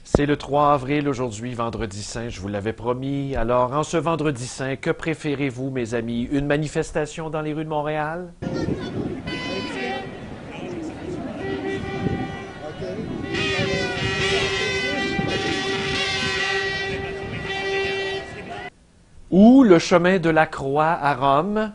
C'est le 3 avril aujourd'hui, vendredi saint, je vous l'avais promis. Alors, en ce vendredi saint, que préférez-vous, mes amis? Une manifestation dans les rues de Montréal? Ou le chemin de la Croix à Rome?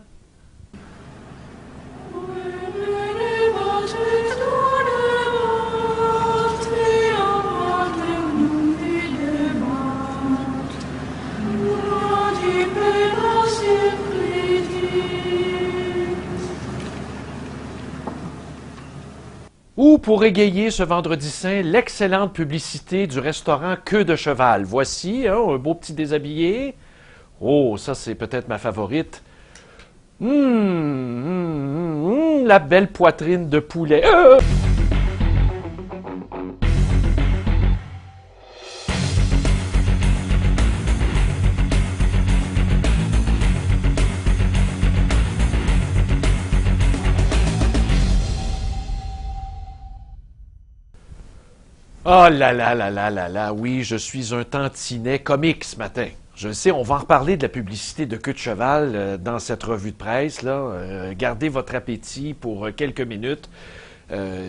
Ou, pour égayer ce vendredi saint, l'excellente publicité du restaurant Queue de Cheval. Voici un beau petit déshabillé. Oh, ça c'est peut-être ma favorite. La belle poitrine de poulet. Oh là là là là là là, oui, je suis un tantinet comique ce matin. Je sais, on va en reparler de la publicité de Queue de Cheval dans cette revue de presse. Gardez votre appétit pour quelques minutes.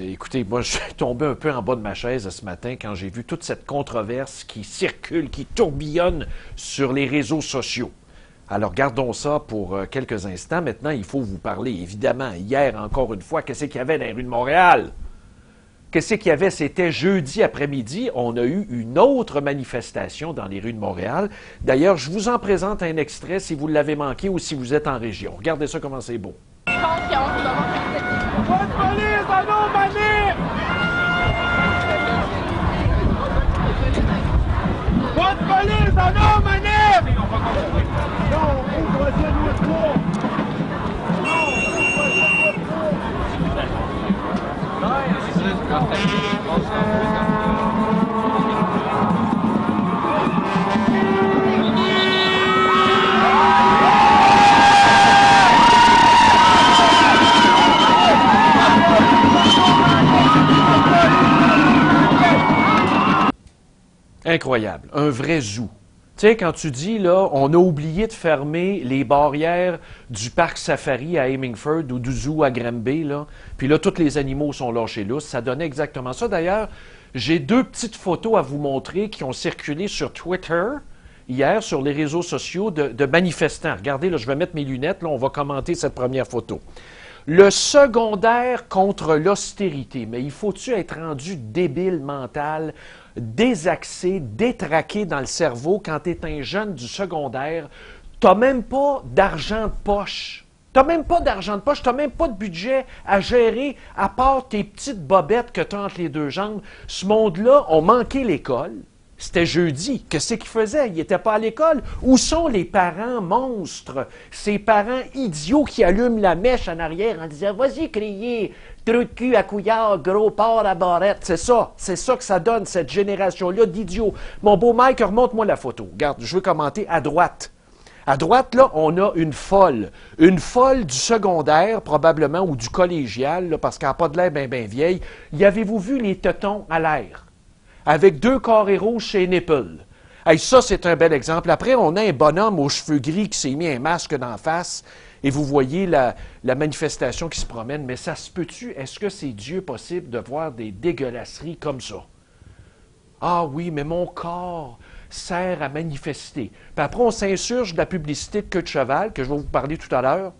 Écoutez, moi, je suis tombé un peu en bas de ma chaise ce matin quand j'ai vu toute cette controverse qui circule, qui tourbillonne sur les réseaux sociaux. Alors, gardons ça pour quelques instants. Maintenant, il faut vous parler, évidemment, hier, encore une fois, qu'est-ce qu'il y avait dans les rues de Montréal? Qu'est-ce qu'il y avait? C'était jeudi après-midi. On a eu une autre manifestation dans les rues de Montréal. D'ailleurs, je vous en présente un extrait si vous l'avez manqué ou si vous êtes en région. Regardez ça comment c'est beau. Pas de police à nos manifs! Pas de police à nos manifs! Non, on troisième ou trois! Non, on troisième ou trois! Incroyable, un vrai zoo. Tu sais, quand tu dis, là, on a oublié de fermer les barrières du parc safari à Hemingford ou du zoo à Granby, là, puis là, tous les animaux sont lâchés lousses, ça donnait exactement ça. D'ailleurs, j'ai deux petites photos à vous montrer qui ont circulé sur Twitter hier, sur les réseaux sociaux de manifestants. Regardez, là, je vais mettre mes lunettes, là, on va commenter cette première photo. Le secondaire contre l'austérité. Mais il faut-tu être rendu débile mental, désaxé, détraqué dans le cerveau quand tu es un jeune du secondaire? Tu n'as même pas d'argent de poche. Tu n'as même pas d'argent de poche, tu n'as même pas de budget à gérer à part tes petites bobettes que tu as entre les deux jambes. Ce monde-là a manqué l'école. C'était jeudi. Qu'est-ce qu'ils faisaient? Ils n'étaient pas à l'école. Où sont les parents monstres? Ces parents idiots qui allument la mèche en arrière en disant « Vas-y, crier, trou de cul à couillard, gros porc à barrette. » C'est ça que ça donne, cette génération-là d'idiots. Mon beau Mike, remonte-moi la photo. Regarde, je veux commenter à droite. À droite, là, on a une folle. Une folle du secondaire, probablement, ou du collégial, là, parce qu'elle n'a pas de l'air bien vieille. Y avez-vous vu les tetons à l'air? Avec deux carrés rouges chez Nipple. Hey, ça, c'est un bel exemple. Après, on a un bonhomme aux cheveux gris qui s'est mis un masque d'en face, et vous voyez la manifestation qui se promène. Mais ça se peut-tu? Est-ce que c'est Dieu possible de voir des dégueulasseries comme ça? Ah oui, mais mon corps sert à manifester. Puis après, on s'insurge de la publicité de Queue de Cheval, que je vais vous parler tout à l'heure.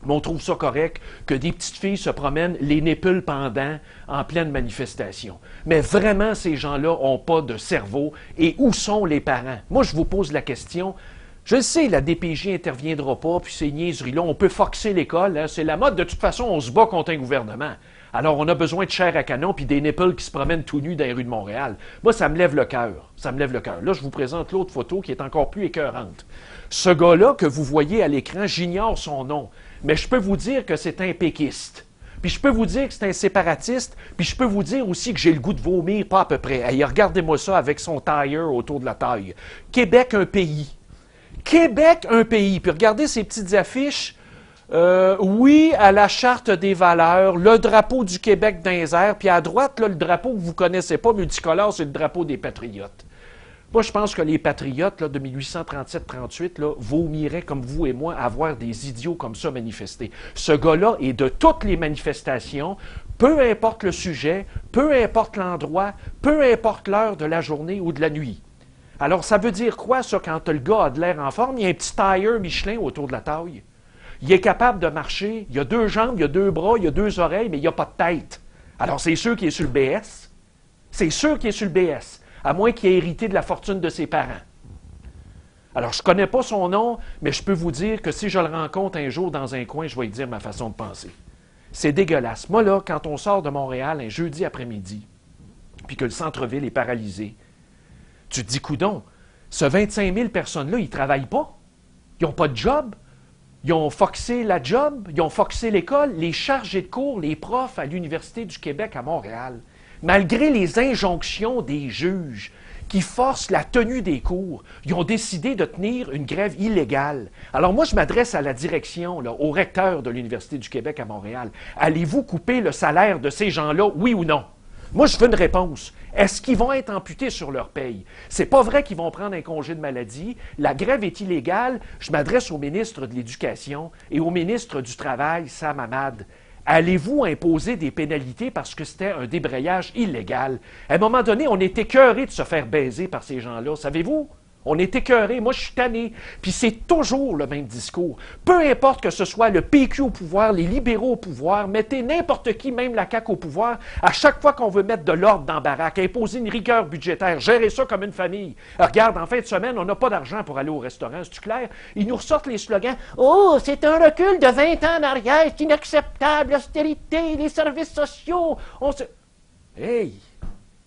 Mais on trouve ça correct que des petites filles se promènent les nipples pendants en pleine manifestation. Mais vraiment, ces gens-là n'ont pas de cerveau. Et où sont les parents? Moi, je vous pose la question. Je le sais, la DPJ n'interviendra pas, puis ces niaiseries-là, on peut foxer l'école. Hein? C'est la mode. De toute façon, on se bat contre un gouvernement. Alors, on a besoin de chair à canon puis des nipples qui se promènent tout nus dans les rues de Montréal. Moi, ça me lève le cœur. Ça me lève le cœur. Là, je vous présente l'autre photo qui est encore plus écœurante. Ce gars-là que vous voyez à l'écran, j'ignore son nom, mais je peux vous dire que c'est un péquiste. Puis je peux vous dire que c'est un séparatiste, puis je peux vous dire aussi que j'ai le goût de vomir, pas à peu près. Hey, regardez-moi ça avec son tailleur autour de la taille. Québec, un pays. Québec, un pays. Puis regardez ces petites affiches. Oui à la Charte des valeurs, le drapeau du Québec dans les airs, puis à droite, là, le drapeau que vous ne connaissez pas, multicolore, c'est le drapeau des Patriotes. Moi, je pense que les Patriotes là, de 1837-38 vomiraient, comme vous et moi, à voir des idiots comme ça manifester. Ce gars-là est de toutes les manifestations, peu importe le sujet, peu importe l'endroit, peu importe l'heure de la journée ou de la nuit. Alors, ça veut dire quoi, ça, quand le gars a de l'air en forme? Il y a un petit tailleur Michelin autour de la taille. Il est capable de marcher, il a 2 jambes, il a 2 bras, il a 2 oreilles, mais il n'a pas de tête. Alors, c'est sûr qu'il est sur le BS. C'est sûr qu'il est sur le BS, à moins qu'il ait hérité de la fortune de ses parents. Alors, je ne connais pas son nom, mais je peux vous dire que si je le rencontre un jour dans un coin, je vais lui dire ma façon de penser. C'est dégueulasse. Moi, là, quand on sort de Montréal un jeudi après-midi, puis que le centre-ville est paralysé, tu te dis, coudon, ce 25 000 personnes-là, ils ne travaillent pas. Ils n'ont pas de job. Ils ont foxé la job, ils ont foxé l'école, les chargés de cours, les profs à l'Université du Québec à Montréal. Malgré les injonctions des juges qui forcent la tenue des cours, ils ont décidé de tenir une grève illégale. Alors moi, je m'adresse à la direction, là, au recteur de l'Université du Québec à Montréal. Allez-vous couper le salaire de ces gens-là, oui ou non? Moi, je veux une réponse. Est-ce qu'ils vont être amputés sur leur paye? C'est pas vrai qu'ils vont prendre un congé de maladie. La grève est illégale. Je m'adresse au ministre de l'Éducation et au ministre du Travail, Sam Hamad. Allez-vous imposer des pénalités parce que c'était un débrayage illégal? À un moment donné, on est écœuré de se faire baiser par ces gens-là. Savez-vous? On est écœuré. Moi, je suis tanné. Puis c'est toujours le même discours. Peu importe que ce soit le PQ au pouvoir, les libéraux au pouvoir, mettez n'importe qui, même la CAQ au pouvoir, à chaque fois qu'on veut mettre de l'ordre dans la baraque, imposer une rigueur budgétaire, gérer ça comme une famille. Regarde, en fin de semaine, on n'a pas d'argent pour aller au restaurant, c'est-tu clair? Ils nous ressortent les slogans. Oh, c'est un recul de 20 ans en arrière, c'est inacceptable, l'austérité, les services sociaux. Hey!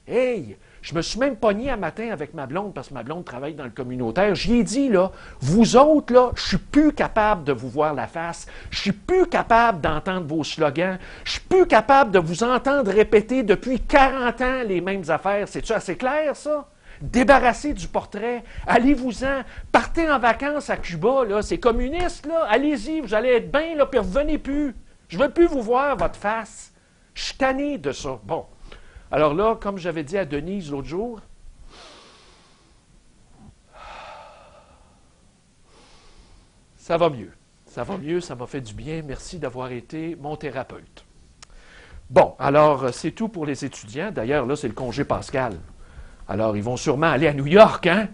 Hey! Je me suis même pogné un matin avec ma blonde, parce que ma blonde travaille dans le communautaire. J'y ai dit, là, vous autres, là, je suis plus capable de vous voir la face. Je suis plus capable d'entendre vos slogans. Je suis plus capable de vous entendre répéter depuis 40 ans les mêmes affaires. C'est-tu assez clair, ça? Débarrassez du portrait. Allez-vous-en. Partez en vacances à Cuba, là. C'est communiste, là. Allez-y, vous allez être bien, là, puis revenez plus. Je veux plus vous voir votre face. Je suis tanné de ça. Bon. Alors là, comme j'avais dit à Denise l'autre jour, ça va mieux. Ça va mieux, ça m'a fait du bien. Merci d'avoir été mon thérapeute. Bon, alors c'est tout pour les étudiants. D'ailleurs, là, c'est le congé pascal. Alors, ils vont sûrement aller à New York, hein?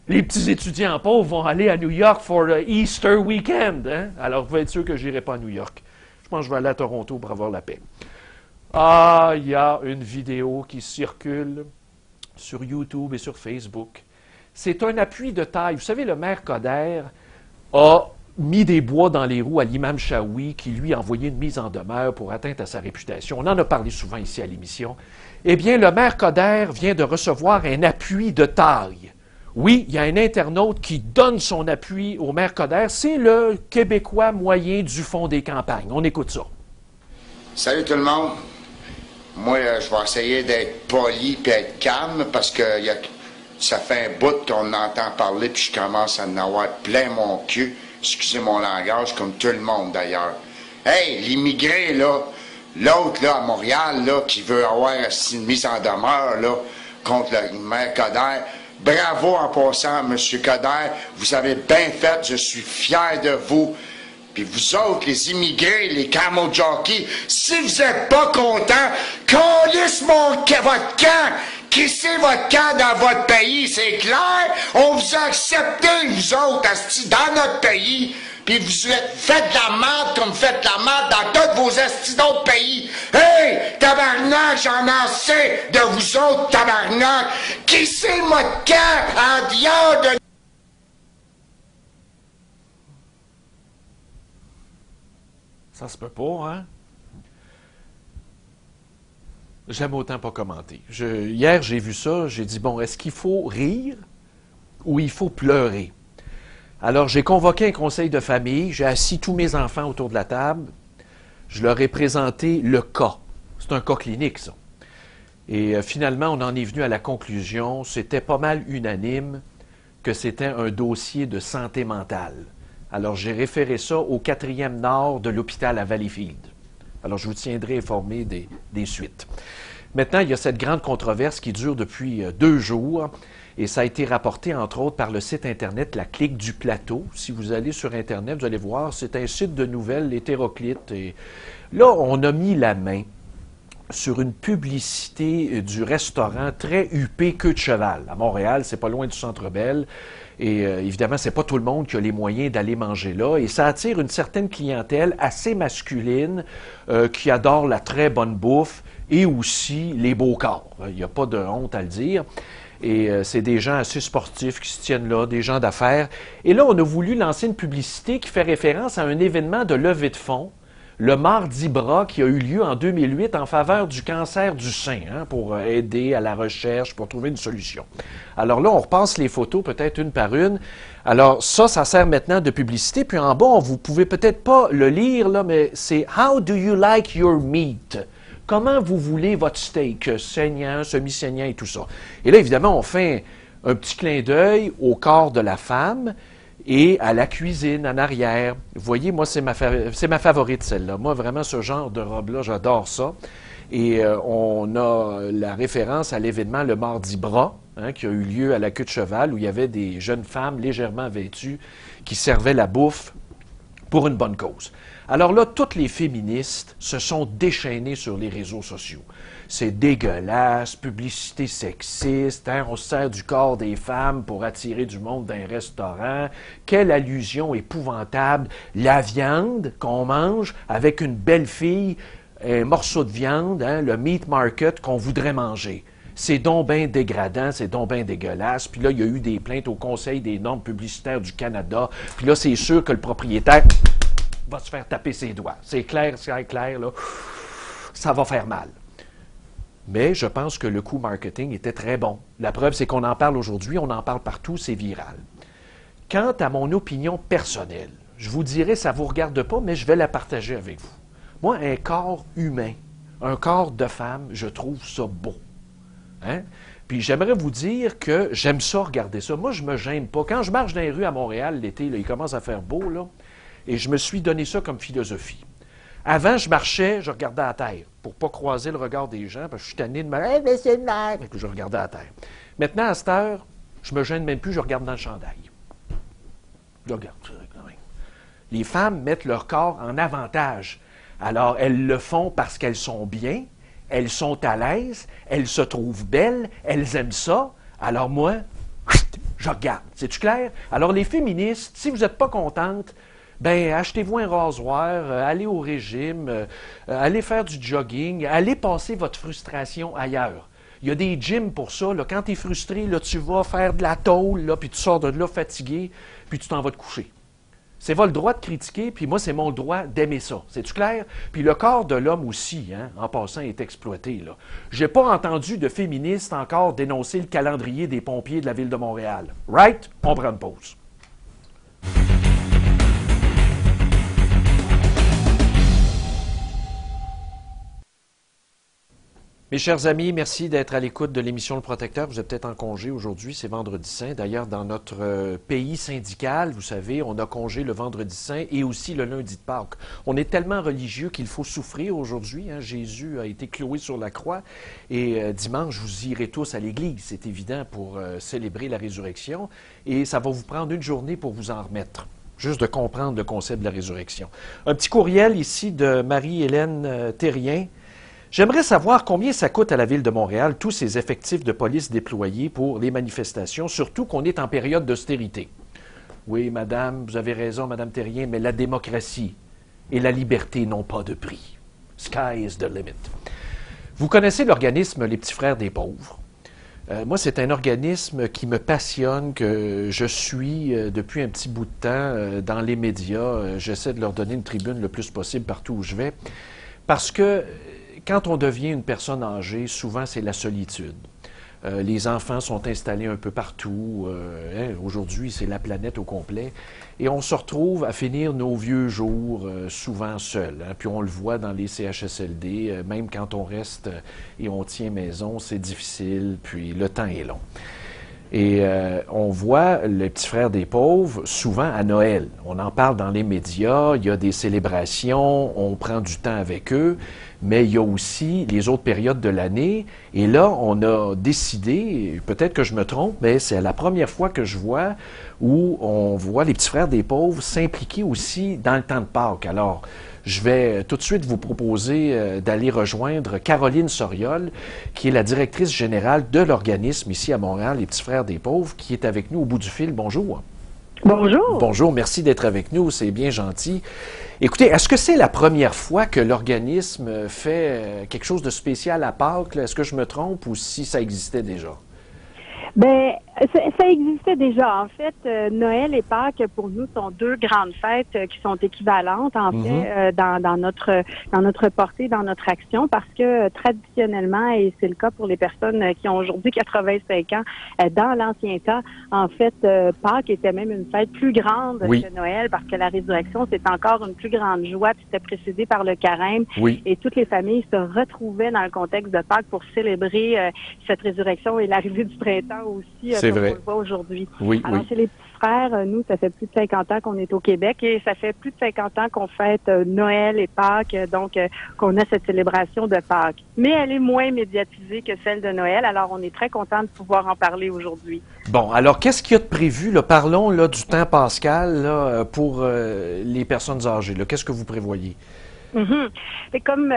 Les petits étudiants pauvres vont aller à New York pour le Easter weekend, hein? Alors, vous pouvez être sûr que je n'irai pas à New York. Je pense que je vais aller à Toronto pour avoir la paix. Ah, il y a une vidéo qui circule sur YouTube et sur Facebook. C'est un appui de taille. Vous savez, le maire Coder a mis des bois dans les roues à l'imam Chaoui, qui lui a envoyé une mise en demeure pour atteinte à sa réputation. On en a parlé souvent ici à l'émission. Eh bien, le maire Coder vient de recevoir un appui de taille. Oui, il y a un internaute qui donne son appui au maire Coder. C'est le Québécois moyen du fond des campagnes. On écoute ça. Salut tout le monde. Moi, je vais essayer d'être poli et être calme parce que ça fait un bout qu'on entend parler puis je commence à en avoir plein mon cul. Excusez mon langage, comme tout le monde d'ailleurs. Hey, l'immigré, là, l'autre, là, à Montréal, là, qui veut avoir une mise en demeure, là, contre le maire Coder, bravo en passant, M. Coder. Vous avez bien fait, je suis fier de vous. Puis vous autres, les immigrés, les camel jockeys, si vous n'êtes pas contents, calisse votre camp! Crissez votre camp dans votre pays, c'est clair? On vous a accepté, vous autres, asti, dans notre pays. Puis vous faites de la merde comme vous faites de la merde dans tous vos astis d'autres pays. Hey, tabarnak, j'en ai assez de vous autres, tabarnak! Crissez votre camp en dehors de... Ça se peut pas, hein? J'aime autant pas commenter. Hier, j'ai vu ça, j'ai dit, bon, est-ce qu'il faut rire ou il faut pleurer? Alors, j'ai convoqué un conseil de famille, j'ai assis tous mes enfants autour de la table, je leur ai présenté le cas. C'est un cas clinique, ça. Et finalement, on en est venu à la conclusion, c'était pas mal unanime, que c'était un dossier de santé mentale. Alors, j'ai référé ça au 4e nord de l'hôpital à Valleyfield. Alors, je vous tiendrai informé des suites. Maintenant, il y a cette grande controverse qui dure depuis 2 jours et ça a été rapporté, entre autres, par le site Internet La Clique du Plateau. Si vous allez sur Internet, vous allez voir, c'est un site de nouvelles hétéroclite. Et là, on a mis la main sur une publicité du restaurant très huppé Queue de Cheval. À Montréal, c'est pas loin du Centre Bell. Et évidemment, c'est pas tout le monde qui a les moyens d'aller manger là. Et ça attire une certaine clientèle assez masculine qui adore la très bonne bouffe et aussi les beaux corps. Il n'y a pas de honte à le dire. Et c'est des gens assez sportifs qui se tiennent là, des gens d'affaires. Et là, on a voulu lancer une publicité qui fait référence à un événement de levée de fonds, le Mardi Gras, qui a eu lieu en 2008 en faveur du cancer du sein, pour aider à la recherche, pour trouver une solution. Alors là, on repasse les photos peut-être une par une. Alors ça sert maintenant de publicité. Puis en bas, vous pouvez peut-être pas le lire, là, mais c'est « How do you like your meat ?» Comment vous voulez votre steak, saignant, semi-saignant et tout ça. Et là, évidemment, on fait un petit clin d'œil au corps de la femme et à la cuisine en arrière. Vous voyez, moi, c'est ma favorite, celle-là. Moi, vraiment, ce genre de robe-là, j'adore ça. Et on a la référence à l'événement Le Mardi Gras, qui a eu lieu à la Queue de Cheval, où il y avait des jeunes femmes légèrement vêtues qui servaient la bouffe pour une bonne cause. Alors là, toutes les féministes se sont déchaînées sur les réseaux sociaux. C'est dégueulasse, publicité sexiste, on se sert du corps des femmes pour attirer du monde d'un restaurant. Quelle allusion épouvantable. La viande qu'on mange avec une belle fille, un morceau de viande, le meat market qu'on voudrait manger. C'est donc bien dégradant, c'est donc bien dégueulasse. Puis là, il y a eu des plaintes au Conseil des normes publicitaires du Canada. Puis là, c'est sûr que le propriétaire va se faire taper ses doigts. C'est clair, là. Ça va faire mal. Mais je pense que le coup marketing était très bon. La preuve, c'est qu'on en parle aujourd'hui, on en parle partout, c'est viral. Quant à mon opinion personnelle, je vous dirais, ça ne vous regarde pas, mais je vais la partager avec vous. Moi, un corps humain, un corps de femme, je trouve ça beau. Puis j'aimerais vous dire que j'aime ça, regarder ça. Moi, je me gêne pas. Quand je marche dans les rues à Montréal, l'été, il commence à faire beau, là, et je me suis donné ça comme philosophie. Avant, je marchais, je regardais à terre pour ne pas croiser le regard des gens, parce que je suis tanné de me dire « Hey, monsieur le maire! » Et puis je regardais à terre. Maintenant, à cette heure, je me gêne même plus, je regarde dans le chandail. Je regarde ça quand même. Les femmes mettent leur corps en avantage. Alors, elles le font parce qu'elles sont bien, elles sont à l'aise, elles se trouvent belles, elles aiment ça. Alors moi, je regarde. C'est-tu clair? Alors, les féministes, si vous n'êtes pas contentes, ben achetez-vous un rasoir, allez au régime, allez faire du jogging, allez passer votre frustration ailleurs. Il y a des gyms pour ça. Là, quand tu es frustré, là, tu vas faire de la tôle, là, puis tu sors de là fatigué, puis tu t'en vas te coucher. C'est votre droit de critiquer, puis moi, c'est mon droit d'aimer ça. C'est-tu clair? Puis le corps de l'homme aussi, en passant, est exploité. Je n'ai pas entendu de féministes encore dénoncer le calendrier des pompiers de la Ville de Montréal. Right? On prend une pause. Mes chers amis, merci d'être à l'écoute de l'émission Le Protecteur. Vous êtes peut-être en congé aujourd'hui, c'est Vendredi Saint. D'ailleurs, dans notre pays syndical, vous savez, on a congé le Vendredi Saint et aussi le lundi de Pâques. On est tellement religieux qu'il faut souffrir aujourd'hui. Jésus a été cloué sur la croix et dimanche, vous irez tous à l'église, c'est évident, pour célébrer la résurrection. Et ça va vous prendre une journée pour vous en remettre. Juste de comprendre le concept de la résurrection. Un petit courriel ici de Marie-Hélène Terrien. J'aimerais savoir combien ça coûte à la Ville de Montréal, tous ces effectifs de police déployés pour les manifestations, surtout qu'on est en période d'austérité. Oui, madame, vous avez raison, madame Terrien, mais la démocratie et la liberté n'ont pas de prix. Sky is the limit. Vous connaissez l'organisme Les Petits Frères des Pauvres. Moi, c'est un organisme qui me passionne, que je suis depuis un petit bout de temps dans les médias. J'essaie de leur donner une tribune le plus possible partout où je vais, parce que quand on devient une personne âgée, souvent c'est la solitude. Les enfants sont installés un peu partout. Aujourd'hui, c'est la planète au complet. Et on se retrouve à finir nos vieux jours souvent seuls. Puis on le voit dans les CHSLD, même quand on reste et on tient maison, c'est difficile, puis le temps est long. Et on voit les petits frères des pauvres souvent à Noël. On en parle dans les médias, il y a des célébrations, on prend du temps avec eux, mais il y a aussi les autres périodes de l'année. Et là, on a décidé, peut-être que je me trompe, mais c'est la première fois que je vois où on voit les petits frères des pauvres s'impliquer aussi dans le temps de Pâques. Alors, je vais tout de suite vous proposer d'aller rejoindre Caroline Soriol, qui est la directrice générale de l'organisme ici à Montréal, les Petits Frères des Pauvres, qui est avec nous au bout du fil. Bonjour. Bonjour. Bonjour, merci d'être avec nous, c'est bien gentil. Écoutez, est-ce que c'est la première fois que l'organisme fait quelque chose de spécial à Pâques? Est-ce que je me trompe ou si ça existait déjà? Ben, ça existait déjà. En fait, Noël et Pâques, pour nous, sont deux grandes fêtes qui sont équivalentes, en fait, dans notre portée, dans notre action, parce que traditionnellement, et c'est le cas pour les personnes qui ont aujourd'hui 85 ans, dans l'ancien temps, en fait, Pâques était même une fête plus grande que Noël, parce que la résurrection, c'est encore une plus grande joie, puis c'était précédé par le carême. Oui. Et toutes les familles se retrouvaient dans le contexte de Pâques pour célébrer cette résurrection et l'arrivée du printemps aussi, comme on le voit aujourd'hui. Oui, alors, chez les petits frères, nous, ça fait plus de 50 ans qu'on est au Québec et ça fait plus de 50 ans qu'on fête Noël et Pâques, donc qu'on a cette célébration de Pâques. Mais elle est moins médiatisée que celle de Noël, alors on est très content de pouvoir en parler aujourd'hui. Bon, alors qu'est-ce qu'il y a de prévu? Là? Parlons là, du temps pascal là, pour les personnes âgées. Qu'est-ce que vous prévoyez? Et comme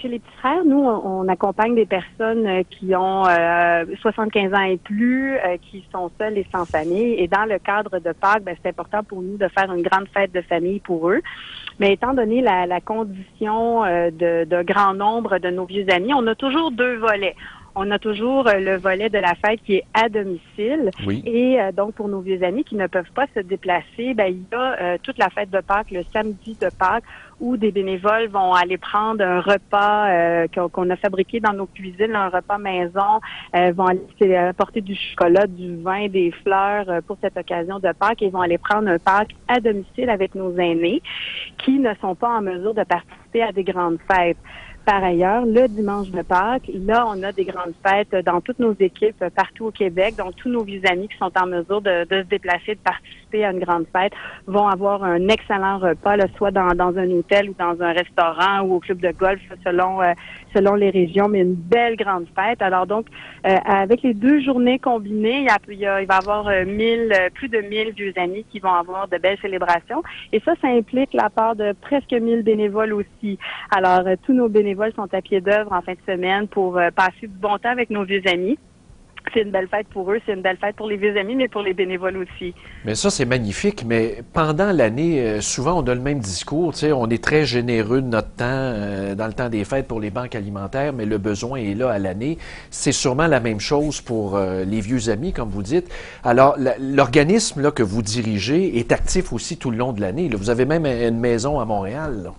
chez les petits frères, nous, on accompagne des personnes qui ont 75 ans et plus, qui sont seules et sans famille. Et dans le cadre de Pâques, c'est important pour nous de faire une grande fête de famille pour eux. Mais étant donné la condition de grand nombre de nos vieux amis, on a toujours deux volets. On a toujours le volet de la fête qui est à domicile. Oui. Et donc, pour nos vieux amis qui ne peuvent pas se déplacer, il y a toute la fête de Pâques, le samedi de Pâques, où des bénévoles vont aller prendre un repas qu'on a fabriqué dans nos cuisines, un repas maison, vont aller apporter du chocolat, du vin, des fleurs pour cette occasion de Pâques et vont aller prendre un Pâques à domicile avec nos aînés qui ne sont pas en mesure de participer à des grandes fêtes. Par ailleurs, le dimanche de Pâques, là, on a des grandes fêtes dans toutes nos équipes partout au Québec. Donc, tous nos vieux amis qui sont en mesure de se déplacer, de participer à une grande fête, vont avoir un excellent repas, là, soit dans un hôtel ou dans un restaurant ou au club de golf, selon les régions, mais une belle grande fête. Alors donc, avec les deux journées combinées, il va y avoir plus de 1000 vieux amis qui vont avoir de belles célébrations. Et ça implique la part de presque 1000 bénévoles aussi. Alors, tous nos bénévoles sont à pied d'œuvre en fin de semaine pour passer du bon temps avec nos vieux amis. C'est une belle fête pour eux, c'est une belle fête pour les vieux amis, mais pour les bénévoles aussi. Mais ça, c'est magnifique, mais pendant l'année, souvent, on a le même discours. Tu sais, on est très généreux de notre temps dans le temps des fêtes pour les banques alimentaires, mais le besoin est là à l'année. C'est sûrement la même chose pour les vieux amis, comme vous dites. Alors, l'organisme là, que vous dirigez est actif aussi tout le long de l'année. Vous avez même une maison à Montréal, là.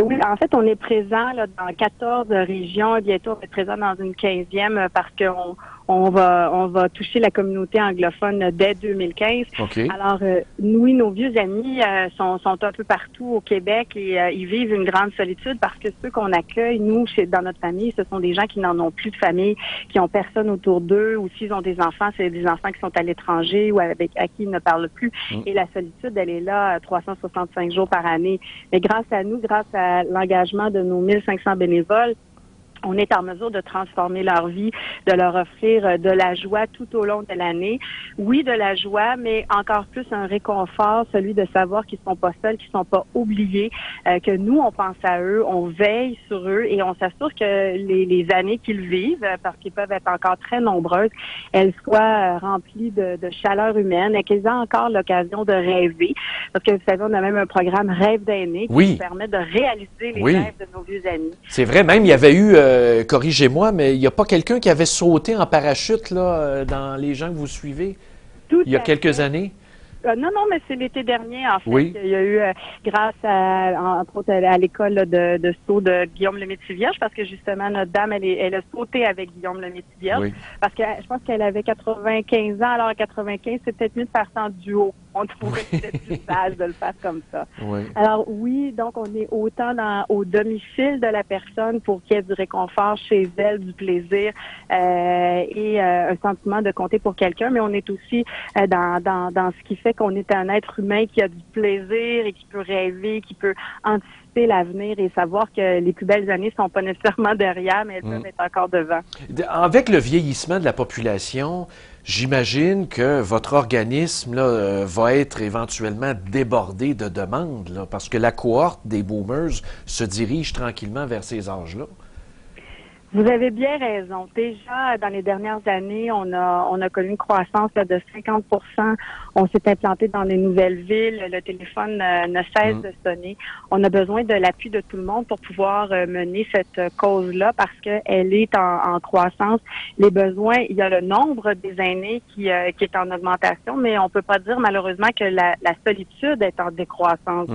Oui, en fait, on est présent là, dans 14 régions et bientôt on va être présent dans une 15e parce qu'on va toucher la communauté anglophone dès 2015. Okay. Alors, nous, nos vieux amis sont un peu partout au Québec et ils vivent une grande solitude parce que ceux qu'on accueille, nous, dans notre famille, ce sont des gens qui n'en ont plus de famille, qui ont personne autour d'eux, ou s'ils ont des enfants, c'est des enfants qui sont à l'étranger ou à qui ils ne parlent plus. Et la solitude, elle est là 365 jours par année. Mais grâce à nous, grâce à l'engagement de nos 1500 bénévoles, on est en mesure de transformer leur vie, de leur offrir de la joie tout au long de l'année. Oui, de la joie, mais encore plus un réconfort, celui de savoir qu'ils sont pas seuls, qu'ils sont pas oubliés, que nous, on pense à eux, on veille sur eux et on s'assure que les années qu'ils vivent, parce qu'ils peuvent être encore très nombreuses, elles soient remplies de chaleur humaine et qu'ils aient encore l'occasion de rêver. Parce que vous savez, on a même un programme Rêve d'aînés qui nous permet de réaliser les rêves de nos vieux amis. C'est vrai, même il y avait eu corrigez-moi, mais il n'y a pas quelqu'un qui avait sauté en parachute là, dans les gens que vous suivez il y a quelques années? Non, mais c'est l'été dernier, en fait. Oui. Il y a eu, grâce entre autres, à l'école de saut de Guillaume Lemaitre-Vierge, parce que justement, notre dame, elle a sauté avec Guillaume Lemaitre-Vierge. Oui. Parce que je pense qu'elle avait 95 ans. Alors, à 95, c'est peut-être mieux de faire ça en duo. on trouverait peut-être plus sage de le faire comme ça. Oui. Alors oui, donc on est autant au domicile de la personne pour qu'il y ait du réconfort chez elle, du plaisir et un sentiment de compter pour quelqu'un, mais on est aussi dans ce qui fait qu'on est un être humain qui a du plaisir et qui peut rêver, qui peut anticiper l'avenir et savoir que les plus belles années sont pas nécessairement derrière, mais elles peuvent être encore devant. Avec le vieillissement de la population, j'imagine que votre organisme là, va être éventuellement débordé de demandes, là, parce que la cohorte des boomers se dirige tranquillement vers ces âges-là. Vous avez bien raison. Déjà, dans les dernières années, on a connu une croissance là, de 50%. On s'est implanté dans des nouvelles villes. Le téléphone ne cesse de sonner. On a besoin de l'appui de tout le monde pour pouvoir mener cette cause-là parce qu'elle est en croissance. Les besoins, il y a le nombre des aînés qui est en augmentation, mais on peut pas dire malheureusement que la solitude est en décroissance.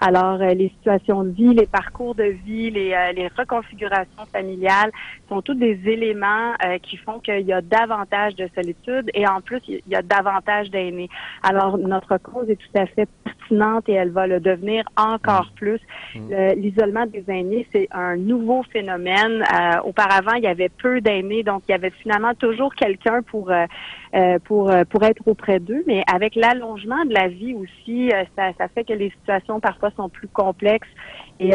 Alors, les situations de vie, les parcours de vie, les reconfigurations familiales, sont tous des éléments qui font qu'il y a davantage de solitude et en plus, il y a davantage d'aînés. Alors, notre cause est tout à fait pertinente et elle va le devenir encore plus. L'isolement des aînés, c'est un nouveau phénomène. Auparavant, il y avait peu d'aînés, donc il y avait finalement toujours quelqu'un pour être auprès d'eux. Mais avec l'allongement de la vie aussi, ça fait que les situations parfois sont plus complexes. Et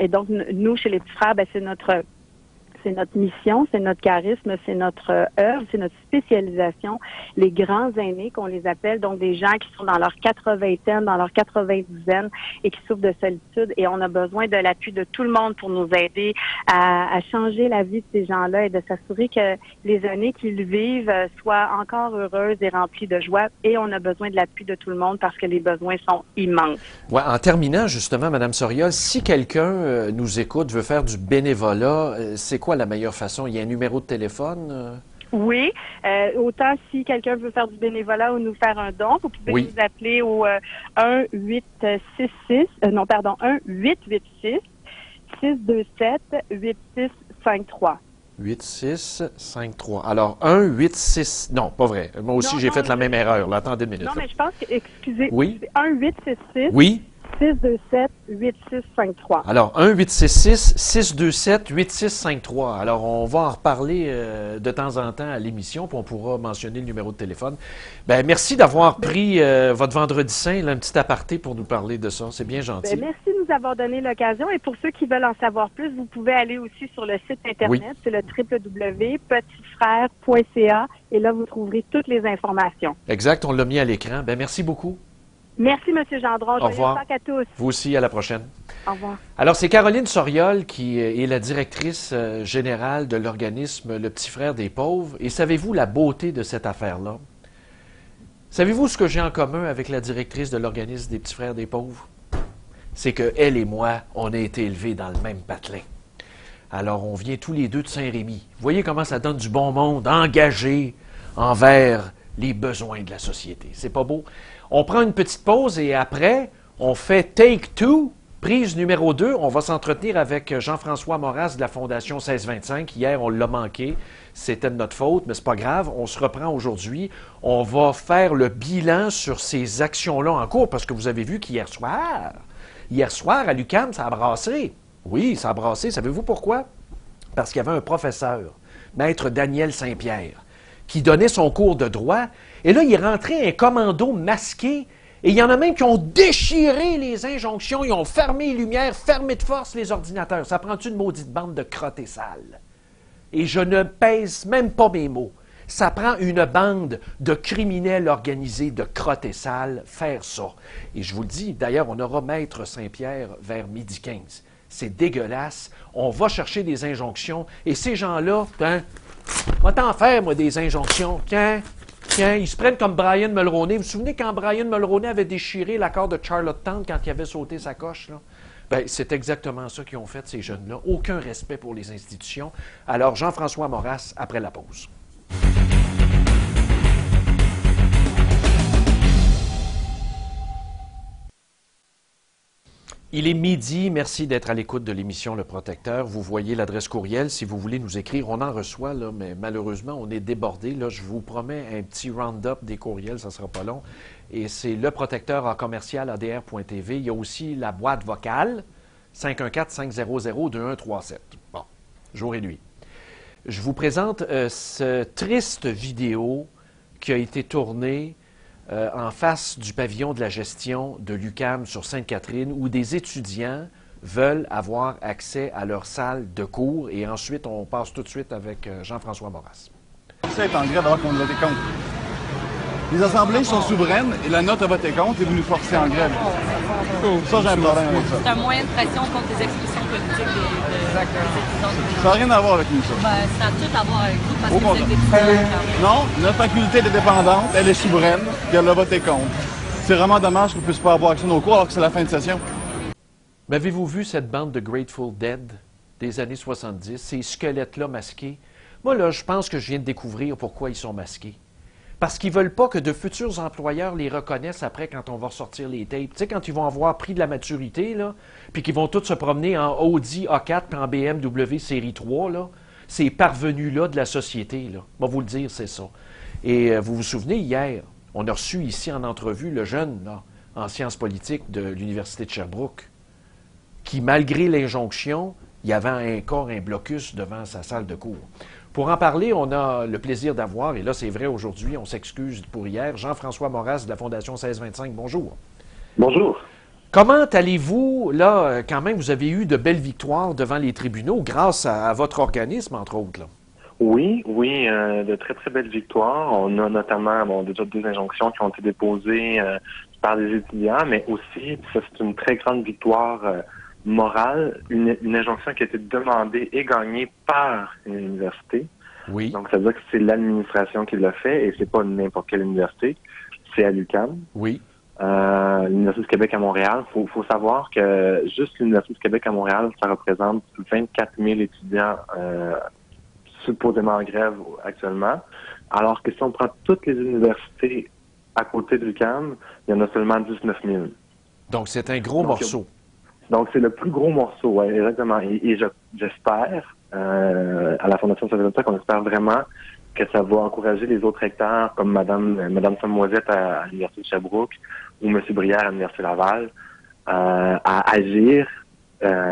donc, nous, chez les petits frères, c'est notre mission, c'est notre charisme, c'est notre œuvre, c'est notre spécialisation. Les grands aînés, qu'on les appelle, donc des gens qui sont dans leur 80aine, dans leur 90aine et qui souffrent de solitude. Et on a besoin de l'appui de tout le monde pour nous aider à changer la vie de ces gens-là et de s'assurer que les années qu'ils vivent soient encore heureuses et remplies de joie. Et on a besoin de l'appui de tout le monde parce que les besoins sont immenses. Ouais, en terminant, justement, Mme Soriol, si quelqu'un nous écoute, veut faire du bénévolat, c'est quoi la meilleure façon? Il y a un numéro de téléphone? Oui. Autant si quelqu'un veut faire du bénévolat ou nous faire un don, vous pouvez nous appeler au 1-866 627-8653. 8653. Alors, 186... Non, pas vrai. Moi aussi, j'ai fait la même erreur. Là, attendez une minute. Non, mais je pense que... Excusez. Oui. 1-866... Oui. 627-8653. Alors, 1-866-627-8653. Alors, on va en reparler de temps en temps à l'émission, puis on pourra mentionner le numéro de téléphone. Ben, merci d'avoir pris votre vendredi saint, là, un petit aparté pour nous parler de ça. C'est bien gentil. Merci de nous avoir donné l'occasion. Et pour ceux qui veulent en savoir plus, vous pouvez aller aussi sur le site Internet. C'est le www.petitsfrères.ca. Et là, vous trouverez toutes les informations. Exact, on l'a mis à l'écran. Ben, merci beaucoup. Merci, M. Gendron. Au revoir. À tous. Vous aussi, à la prochaine. Au revoir. Alors, c'est Caroline Soriol qui est la directrice générale de l'organisme Le Petit Frère des Pauvres. Et savez-vous la beauté de cette affaire-là? Savez-vous ce que j'ai en commun avec la directrice de l'organisme des Petits Frères des Pauvres? C'est qu'elle et moi, on a été élevés dans le même patelin. Alors, on vient tous les deux de Saint-Rémy. Vous voyez comment ça donne du bon monde, engagé envers les besoins de la société. C'est pas beau? On prend une petite pause et après, on fait Take Two, prise numéro 2. On va s'entretenir avec Jean-François Moras de la Fondation 1625. Hier, on l'a manqué. C'était de notre faute, mais c'est pas grave. On se reprend aujourd'hui. On va faire le bilan sur ces actions-là en cours parce que vous avez vu qu'hier soir, à l'UQAM, ça a brassé. Oui, ça a brassé. Savez-vous pourquoi? Parce qu'il y avait un professeur, Maître Daniel Saint-Pierre, qui donnait son cours de droit. Et là, il est rentré un commando masqué. Et il y en a même qui ont déchiré les injonctions. Ils ont fermé les lumières, fermé de force les ordinateurs. Ça prend une maudite bande de crottés sales. Et je ne pèse même pas mes mots. Ça prend une bande de criminels organisés, de crottés sales, faire ça. Et je vous le dis, d'ailleurs, on aura Maître Saint-Pierre vers 12h15. C'est dégueulasse. On va chercher des injonctions. Et ces gens-là, va t'en faire, moi, des injonctions. Tiens, ils se prennent comme Brian Mulroney. Vous vous souvenez quand Brian Mulroney avait déchiré l'accord de Charlottetown quand il avait sauté sa coche, là? Bien, c'est exactement ça qu'ils ont fait, ces jeunes-là. Aucun respect pour les institutions. Alors, Jean-François Moras, après la pause. Il est midi. Merci d'être à l'écoute de l'émission Le Protecteur. Vous voyez l'adresse courriel si vous voulez nous écrire. On en reçoit, là, mais malheureusement, on est débordé. Là, je vous promets un petit round-up des courriels, ça ne sera pas long. Et c'est leprotecteur@adr.tv. Il y a aussi la boîte vocale, 514-500-2137. Bon, jour et nuit. Je vous présente cette triste vidéo qui a été tournée en face du pavillon de la gestion de l'UQAM sur Sainte-Catherine, où des étudiants veulent avoir accès à leur salle de cours. Et ensuite, on passe tout de suite avec Jean-François Moras. Ça est en grève alors qu'on a voté contre. Les assemblées sont souveraines et la note a voté contre et vous nous forcez en grève. Ça, j'ai un problème avec ça. C'est un moyen de pression contre les expulsions politiques des étudiants. Ça n'a rien à voir avec nous, ça. Ben, ça a tout à voir avec vous parce Au que vous êtes des étudiants. Non, notre faculté est indépendante, elle est souveraine, puis elle a voté contre. C'est vraiment dommage qu'on ne puisse pas avoir accès à nos cours alors que c'est la fin de session. Mais avez-vous vu cette bande de Grateful Dead des années 70, ces squelettes-là masqués? Moi, là, je pense que je viens de découvrir pourquoi ils sont masqués. Parce qu'ils ne veulent pas que de futurs employeurs les reconnaissent après quand on va ressortir les tapes. Tu sais, quand ils vont avoir pris de la maturité, là, puis qu'ils vont tous se promener en Audi A4 puis en BMW série 3, là, ces parvenus-là de la société, là. Moi, vous le dire, c'est ça. Et vous vous souvenez, hier, on a reçu ici en entrevue le jeune, là, en sciences politiques de l'Université de Sherbrooke, qui, malgré l'injonction, il y avait encore un blocus devant sa salle de cours. Pour en parler, on a le plaisir d'avoir, et là c'est vrai aujourd'hui, on s'excuse pour hier, Jean-François Moras de la Fondation 1625. Bonjour. Bonjour. Comment allez-vous? Là, quand même, vous avez eu de belles victoires devant les tribunaux grâce à votre organisme, entre autres. Là. Oui, de très, très belles victoires. On a notamment déjà 2 injonctions qui ont été déposées par des étudiants, mais aussi, ça c'est une très grande victoire morale, une injonction qui a été demandée et gagnée par une université. Oui. Donc, ça veut dire que c'est l'administration qui l'a fait et c'est pas n'importe quelle université. C'est à l'UQAM. Oui. L'Université du Québec à Montréal. Faut savoir que juste l'Université du Québec à Montréal, ça représente 24 000 étudiants supposément en grève actuellement. Alors que si on prend toutes les universités à côté de l'UQAM, il y en a seulement 19 000. Donc, c'est un gros morceau. Donc, c'est le plus gros morceau, ouais, exactement. Et j'espère, à la Fondation 1625, on espère vraiment que ça va encourager les autres recteurs, comme Madame Samoisette à l'Université de Sherbrooke ou M. Brière à l'Université Laval, à agir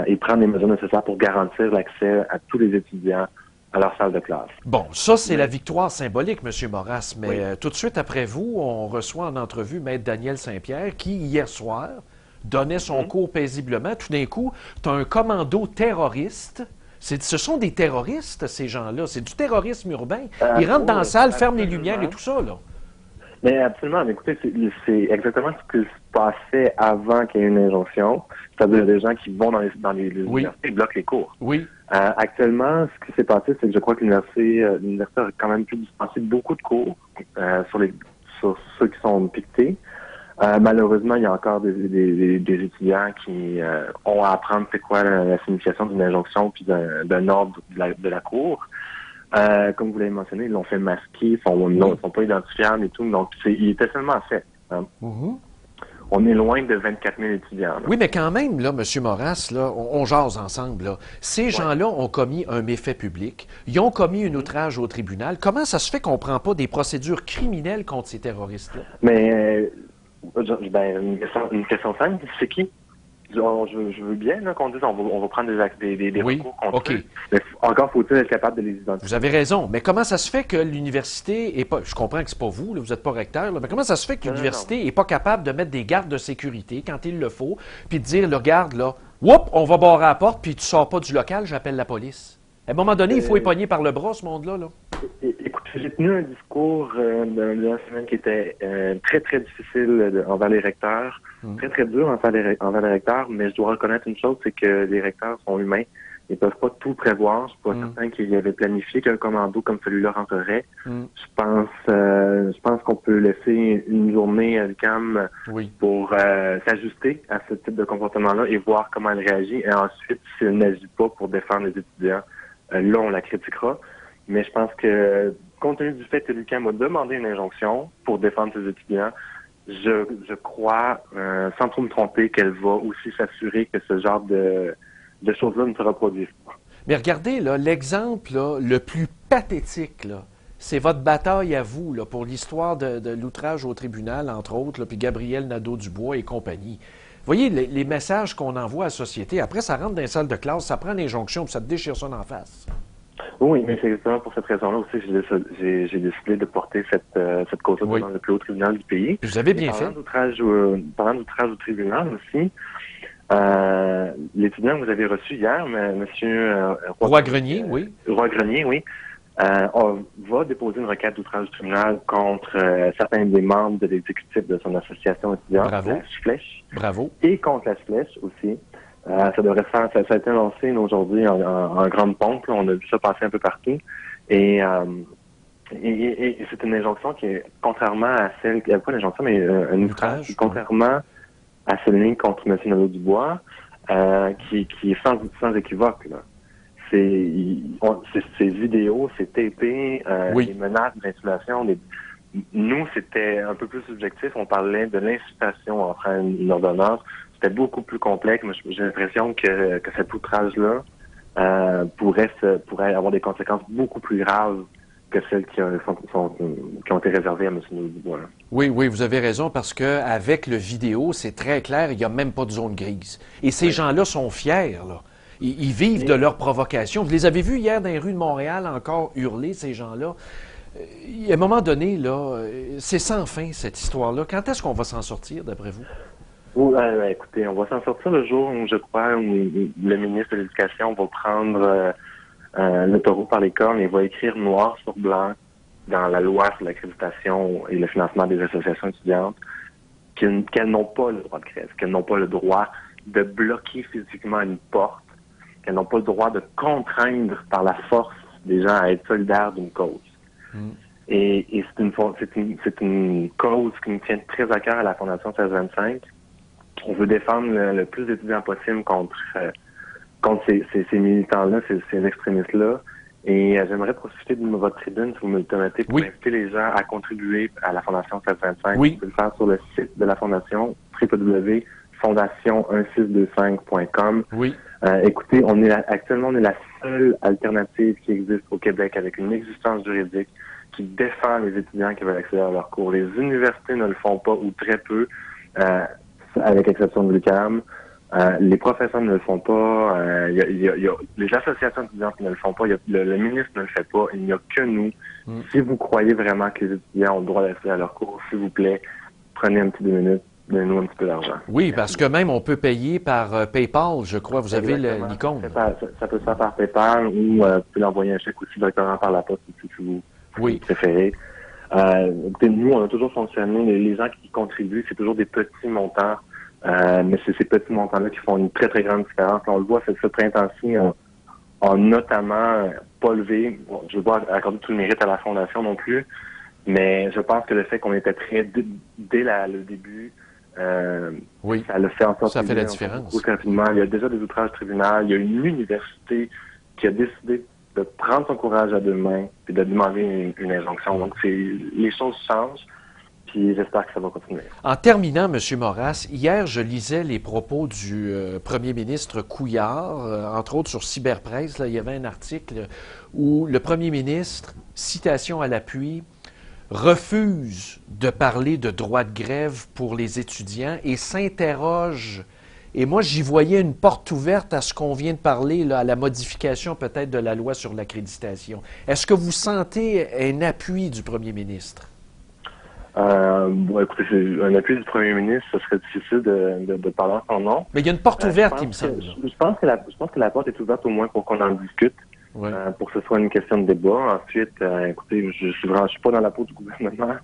et prendre les mesures nécessaires pour garantir l'accès à tous les étudiants à leur salle de classe. Bon, ça, c'est la victoire symbolique, M. Moras, mais Oui. Tout de suite après vous, on reçoit en entrevue Maître Daniel Saint-Pierre, qui, hier soir, donnait son cours paisiblement. Tout d'un coup, tu as un commando terroriste. Ce sont des terroristes, ces gens-là. C'est du terrorisme urbain. Ils rentrent dans la salle, ferment les lumières et tout ça, là. Mais absolument. Mais écoutez, c'est exactement ce qui se passait avant qu'il y ait une injonction. C'est-à-dire des gens qui vont dans les Oui. universités et bloquent les cours. Oui. Actuellement, ce qui s'est passé, c'est que je crois que l'université a quand même pu dispenser beaucoup de cours sur ceux qui sont piquetés. Malheureusement, il y a encore des étudiants qui ont à apprendre c'est quoi la signification d'une injonction puis d'un ordre de la cour. Comme vous l'avez mentionné, ils l'ont fait masquer, ils sont pas identifiables et tout. Donc, il était seulement fait. Hein. Mm-hmm. On est loin de 24 000 étudiants. Là. Oui, mais quand même, là, M. Moras, là, on jase ensemble. Là. Ces gens-là ont commis un méfait public. Ils ont commis un outrage au tribunal. Comment ça se fait qu'on ne prend pas des procédures criminelles contre ces terroristes-là? Mais, une question simple, c'est qui? Je veux bien qu'on dise on va prendre des Oui, recours contre OK. eux. Mais encore faut-il être capable de les identifier. Vous avez raison, mais comment ça se fait que l'université est pas... Je comprends que c'est pas vous, là, vous n'êtes pas recteur, là, mais comment ça se fait que l'université n'est pas capable de mettre des gardes de sécurité quand il le faut, puis de dire, le garde, là, whoop, on va barrer la porte, puis tu sors pas du local, j'appelle la police. À un moment donné, il faut épogner par le bras, ce monde-là. Là. Écoute, j'ai tenu un discours d'une semaine qui était très, très difficile envers les recteurs, très, très dur envers les recteurs, mais je dois reconnaître une chose, c'est que les recteurs sont humains. Ils peuvent pas tout prévoir. Je suis pas certain qu'ils avaient planifié qu'un commando comme celui-là rentrerait. Je pense qu'on peut laisser une journée à l'UQAM pour s'ajuster à ce type de comportement-là et voir comment elle réagit. Et ensuite, si elle n'agit pas pour défendre les étudiants, là, on la critiquera. Mais je pense que, compte tenu du fait que l'UQAM a demandé une injonction pour défendre ses étudiants, je crois, sans trop me tromper, qu'elle va aussi s'assurer que ce genre de choses-là ne se reproduisent pas. Mais regardez, là, l'exemple là, le plus pathétique, là, c'est votre bataille à vous là, pour l'histoire de l'outrage au tribunal, entre autres, là, puis Gabriel Nadeau-Dubois et compagnie. Vous voyez, les messages qu'on envoie à la société, après, ça rentre dans les salles de classe, ça prend l'injonction, puis ça te déchire ça d'en face. Oui, mais c'est exactement pour cette raison-là aussi j'ai décidé de porter cette cause-là devant le plus haut tribunal du pays. Vous avez bien fait. Parlant d'outrage au tribunal aussi, l'étudiant que vous avez reçu hier, M. Roy-Grenier, oui. Roy-Grenier, oui. On va déposer une requête d'outrage au tribunal contre certains des membres de l'exécutif de son association étudiante, la Flèche. Bravo. Et contre la Flèche aussi. Ça a été annoncé aujourd'hui en grande pompe. Là. On a vu ça passer un peu partout. Et c'est une injonction qui est, contrairement à celle, pas une injonction, mais un outrage, contrairement à celle contre M. Nadeau-Dubois, qui est sans équivoque, là. Ces vidéos, ces tapés, les menaces d'intimidation. Nous, c'était un peu plus subjectif. On parlait de l'incitation en faire une ordonnance. C'était beaucoup plus complexe. Mais j'ai l'impression que cet outrage-là pourrait avoir des conséquences beaucoup plus graves que celles qui ont été réservées à M. Nadeau-Dubois. Oui, vous avez raison, parce qu'avec le vidéo, c'est très clair, il n'y a même pas de zone grise. Et ces gens-là sont fiers, là. Ils vivent de leur provocation. Vous les avez vus hier dans les rues de Montréal encore hurler, ces gens-là. À un moment donné, là, c'est sans fin, cette histoire-là. Quand est-ce qu'on va s'en sortir, d'après vous? Écoutez, on va s'en sortir le jour où, je crois, où le ministre de l'Éducation va prendre le taureau par les cornes et va écrire noir sur blanc dans la loi sur l'accréditation et le financement des associations étudiantes qu'elles n'ont pas le droit de grève, qu'elles n'ont pas le droit de bloquer physiquement une porte, qu'elles n'ont pas le droit de contraindre par la force des gens à être solidaires d'une cause. Et c'est une cause qui nous tient très à cœur à la Fondation 1625. On veut défendre le plus d'étudiants possible contre ces militants-là, ces extrémistes-là. Et j'aimerais profiter de votre tribune, si vous me le permettez, pour inviter les gens à contribuer à la Fondation 1625. Oui. Vous pouvez le faire sur le site de la Fondation, www.fondation1625.com. Oui. Écoutez, actuellement, on est la seule alternative qui existe au Québec avec une existence juridique qui défend les étudiants qui veulent accéder à leurs cours. Les universités ne le font pas ou très peu, avec l'exception de l'UQAM. Les professeurs ne le font pas. Les associations étudiantes ne le font pas. Le ministre ne le fait pas. Il n'y a que nous. Si vous croyez vraiment que les étudiants ont le droit d'accéder à leurs cours, s'il vous plaît, prenez un petit 2 minutes. Donnez-nous un petit peu d'argent. Oui, parce que même on peut payer par PayPal, je crois. Vous avez l'icône. Ça peut se faire par PayPal ou vous pouvez l'envoyer un chèque aussi directement par la poste si vous préférez. Écoutez, nous, on a toujours fonctionné. Les gens qui contribuent, c'est toujours des petits montants. Mais c'est ces petits montants-là qui font une très, très grande différence. On le voit, ce printemps-ci, on notamment pas levé. Bon, je ne veux pas accorder tout le mérite à la Fondation non plus, mais je pense que le fait qu'on était prêts dès le début, ça le fait en sorte ça fait la différence. Rapidement. Il y a déjà des outrages tribunal. Il y a une université qui a décidé de prendre son courage à deux mains et de demander une injonction. Donc, les choses changent. Puis j'espère que ça va continuer. En terminant, M. Moras, hier, je lisais les propos du premier ministre Couillard, entre autres sur Cyberpresse. Là, il y avait un article où le premier ministre, citation à l'appui, refuse de parler de droit de grève pour les étudiants et s'interroge. Et moi, j'y voyais une porte ouverte à ce qu'on vient de parler, là, à la modification peut-être de la loi sur l'accréditation. Est-ce que vous sentez un appui du premier ministre? Écoutez, c'est un appui du premier ministre, ce serait difficile de parler en son nom. Mais il y a une porte ouverte, il me semble. Je pense que la porte est ouverte au moins pour qu'on en discute, pour que ce soit une question de débat. Ensuite, écoutez, je suis pas dans la peau du gouvernement.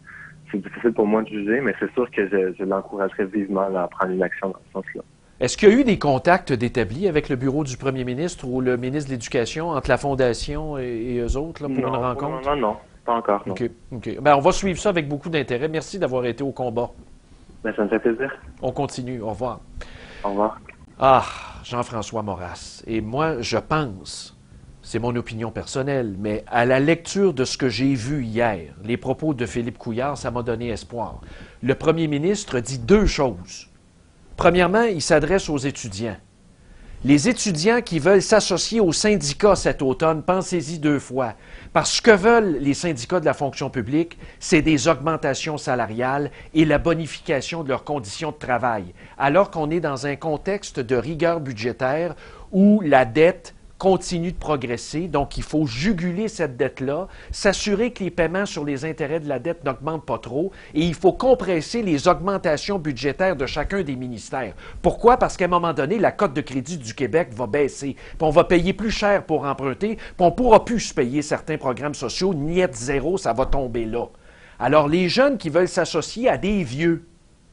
C'est difficile pour moi de juger, mais c'est sûr que je l'encouragerais vivement à prendre une action dans ce sens-là. Est-ce qu'il y a eu des contacts d'établis avec le bureau du premier ministre ou le ministre de l'Éducation, entre la Fondation et eux autres, là, pour une rencontre? Non. Pas encore, non. OK. Ben, on va suivre ça avec beaucoup d'intérêt. Merci d'avoir été au combat. Ben, ça me fait plaisir. On continue. Au revoir. Au revoir. Ah, Jean-François Moras. Et moi, je pense, c'est mon opinion personnelle, mais à la lecture de ce que j'ai vu hier, les propos de Philippe Couillard, ça m'a donné espoir. Le premier ministre dit deux choses. Premièrement, il s'adresse aux étudiants. Les étudiants qui veulent s'associer aux syndicats cet automne, pensez-y deux fois. Parce que veulent les syndicats de la fonction publique, c'est des augmentations salariales et la bonification de leurs conditions de travail, alors qu'on est dans un contexte de rigueur budgétaire où la dette continue de progresser, donc il faut juguler cette dette-là, s'assurer que les paiements sur les intérêts de la dette n'augmentent pas trop, et il faut compresser les augmentations budgétaires de chacun des ministères. Pourquoi? Parce qu'à un moment donné, la cote de crédit du Québec va baisser, puis on va payer plus cher pour emprunter, puis on ne pourra plus se payer certains programmes sociaux, niet zéro, ça va tomber là. Alors les jeunes qui veulent s'associer à des vieux,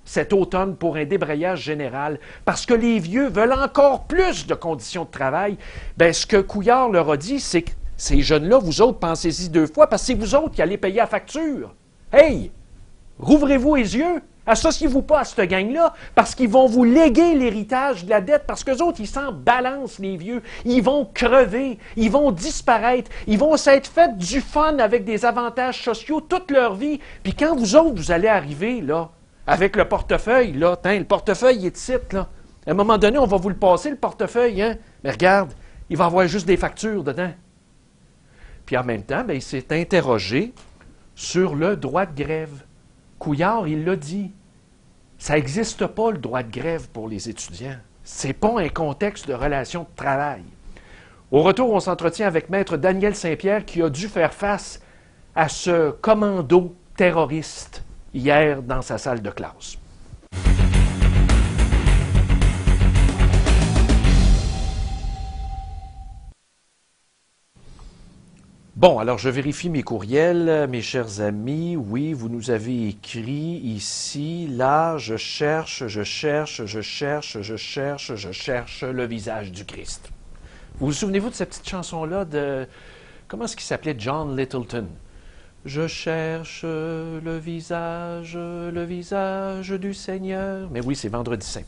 cet automne pour un débrayage général, parce que les vieux veulent encore plus de conditions de travail, bien, ce que Couillard leur a dit, c'est que ces jeunes-là, vous autres, pensez-y deux fois, parce que c'est vous autres qui allez payer la facture. Hey! Rouvrez-vous les yeux! Associez-vous pas à cette gang-là, parce qu'ils vont vous léguer l'héritage de la dette, parce qu'eux autres, ils s'en balancent, les vieux. Ils vont crever, ils vont disparaître, ils vont s'être fait du fun avec des avantages sociaux toute leur vie. Puis quand vous autres, vous allez arriver, là, avec le portefeuille, là, le portefeuille il est de site, là. À un moment donné, on va vous le passer, le portefeuille, hein? Mais regarde, il va y avoir juste des factures dedans. Puis en même temps, bien, il s'est interrogé sur le droit de grève. Couillard, il l'a dit. Ça n'existe pas, le droit de grève pour les étudiants. C'est pas un contexte de relation de travail. Au retour, on s'entretient avec Maître Daniel Saint-Pierre qui a dû faire face à ce commando terroriste hier dans sa salle de classe. Bon, alors je vérifie mes courriels, mes chers amis. Oui, vous nous avez écrit ici, là, je cherche le visage du Christ. Vous souvenez-vous de cette petite chanson-là de... Comment est-ce qu'il s'appelait? John Littleton. Je cherche le visage du Seigneur. Mais oui, c'est Vendredi Saint.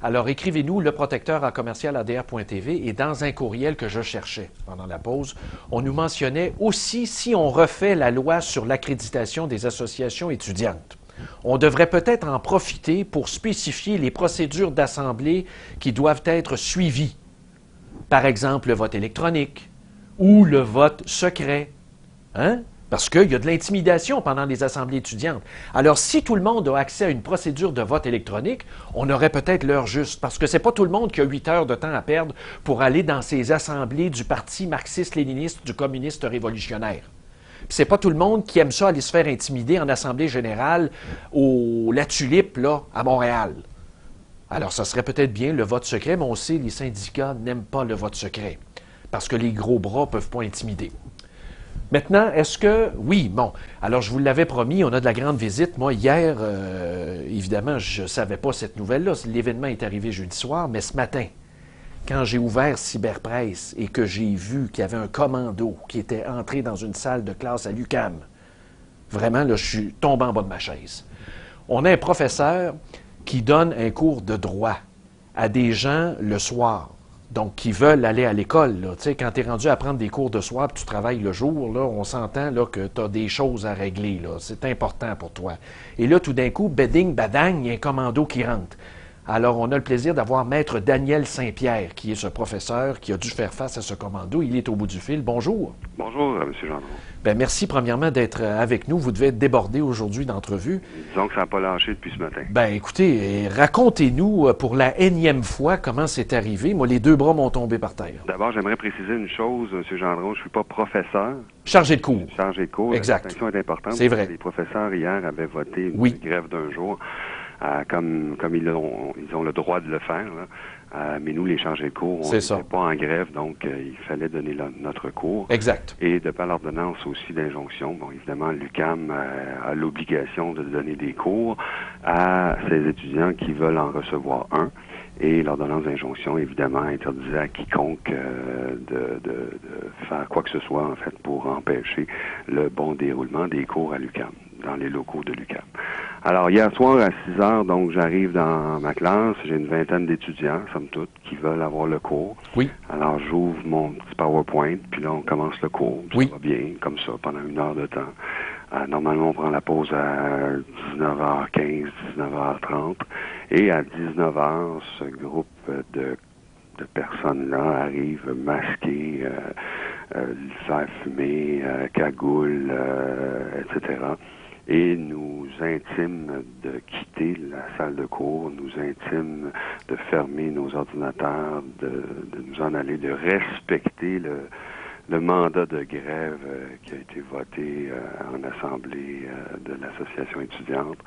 Alors, écrivez-nous leprotecteur@adr.tv et dans un courriel que je cherchais pendant la pause, on nous mentionnait aussi si on refait la loi sur l'accréditation des associations étudiantes. On devrait peut-être en profiter pour spécifier les procédures d'assemblée qui doivent être suivies. Par exemple, le vote électronique ou le vote secret. Hein? Parce qu'il y a de l'intimidation pendant les assemblées étudiantes. Alors, si tout le monde a accès à une procédure de vote électronique, on aurait peut-être l'heure juste. Parce que c'est pas tout le monde qui a 8 heures de temps à perdre pour aller dans ces assemblées du Parti marxiste-léniniste, du communiste révolutionnaire. Puis c'est pas tout le monde qui aime ça aller se faire intimider en assemblée générale au La Tulipe, là, à Montréal. Alors, ça serait peut-être bien le vote secret, mais on sait les syndicats n'aiment pas le vote secret. Parce que les gros bras ne peuvent pas intimider. Maintenant, est-ce que... Oui, bon. Alors, je vous l'avais promis, on a de la grande visite. Moi, hier, évidemment, je ne savais pas cette nouvelle-là. L'événement est arrivé jeudi soir, mais ce matin, quand j'ai ouvert Cyberpresse et que j'ai vu qu'il y avait un commando qui était entré dans une salle de classe à l'UQAM, vraiment, là, je suis tombé en bas de ma chaise. On a un professeur qui donne un cours de droit à des gens le soir. Donc, qui veulent aller à l'école. Tu sais, quand tu es rendu à prendre des cours de soir et tu travailles le jour, là, on s'entend là, que tu as des choses à régler. C'est important pour toi. Et là, tout d'un coup, beding, badang, il y a un commando qui rentre. Alors, on a le plaisir d'avoir Maître Daniel Saint-Pierre, qui est ce professeur qui a dû faire face à ce commando. Il est au bout du fil. Bonjour. Bonjour, M. Gendron. Bien, merci premièrement d'être avec nous. Vous devez être débordé aujourd'hui d'entrevue. Disons que ça n'a pas lâché depuis ce matin. Bien, écoutez, racontez-nous pour la énième fois comment c'est arrivé. Moi, les deux bras m'ont tombé par terre. D'abord, j'aimerais préciser une chose, M. Gendron. Je ne suis pas professeur. Chargé de cours. Chargé de cours. Exact. La distinction est importante. C'est vrai. Les professeurs, hier, avaient voté une oui. grève d'un jour. Comme ils ont le droit de le faire. Là. Mais nous, les chargés de cours, on n'était pas en grève, donc il fallait donner notre cours. Exact. Et de par l'ordonnance aussi d'injonction, bon, évidemment, l'UQAM a l'obligation de donner des cours à ses étudiants qui veulent en recevoir un. Et l'ordonnance d'injonction, évidemment, interdisait à quiconque de faire quoi que ce soit, en fait, pour empêcher le bon déroulement des cours à l'UQAM, dans les locaux de l'UQAM. Alors, hier soir, à 6 heures, donc, j'arrive dans ma classe. J'ai une vingtaine d'étudiants, somme toute, qui veulent avoir le cours. Oui. Alors, j'ouvre mon petit PowerPoint, puis là, on commence le cours. Oui. Ça va bien, comme ça, pendant 1 heure de temps. Normalement, on prend la pause à 19h15, 19h30. Et à 19h, ce groupe de personnes-là arrivent masquées, faire fumer, cagoule, etc. Et nous intiment de quitter la salle de cours, nous intiment de fermer nos ordinateurs, de nous en aller, de respecter le mandat de grève qui a été voté en assemblée de l'association étudiante.